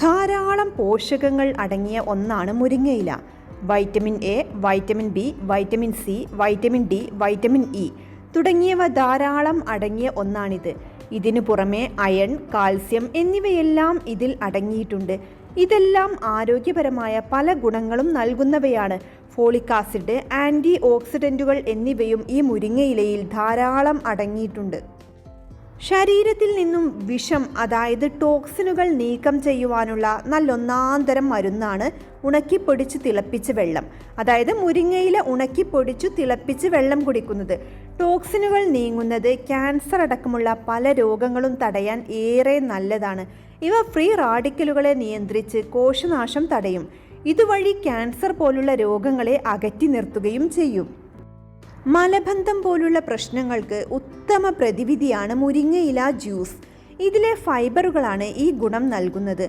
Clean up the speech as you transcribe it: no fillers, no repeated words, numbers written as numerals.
ധാരാളം പോഷകങ്ങൾ അടങ്ങിയ ഒന്നാണ് മുരിങ്ങയില. Vitamin A, vitamin B, vitamin C, vitamin D, vitamin E തുടങ്ങിയവ ധാരാളം അടങ്ങിയ ഒന്നാണിത്. ഇതിനു പുറമെ അയൺ, കാൽസ്യം എന്നിവയെല്ലാം ഇതിൽ അടങ്ങിയിട്ടുണ്ട്. ഇതെല്ലാം ആരോഗ്യപരമായ പല ഗുണങ്ങളും നൽകുന്നവയാണ്. ഫോളിക് ആസിഡ്, ആൻറ്റി ഓക്സിഡൻറ്റുകൾ എന്നിവയും ഈ മുരിങ്ങയിലയിൽ ധാരാളം അടങ്ങിയിട്ടുണ്ട്. ശരീരത്തിൽ നിന്നും വിഷം, അതായത് ടോക്സിനുകൾ നീക്കം ചെയ്യുവാനുള്ള നല്ലൊന്നാന്തരം മരുന്നാണ് ഉണക്കിപ്പൊടിച്ച് തിളപ്പിച്ച് വെള്ളം. അതായത് മുരിങ്ങയില ഉണക്കിപ്പൊടിച്ചു തിളപ്പിച്ച് വെള്ളം കുടിക്കുന്നത്. ടോക്സിനുകൾ നീങ്ങുന്നത് ക്യാൻസർ അടക്കമുള്ള പല രോഗങ്ങളും തടയാൻ ഏറെ നല്ലതാണ്. ഇവ ഫ്രീ റാഡിക്കലുകളെ നിയന്ത്രിച്ച് കോശനാശം തടയും. ഇതുവഴി ക്യാൻസർ പോലുള്ള രോഗങ്ങളെ അകറ്റി നിർത്തുകയും ചെയ്യും. മലബന്ധം പോലുള്ള പ്രശ്നങ്ങൾക്ക് ഉത്തമ പ്രതിവിധിയാണ് മുരിങ്ങയില ജ്യൂസ്. ഇതിലെ ഫൈബറുകളാണ് ഈ ഗുണം നൽകുന്നത്.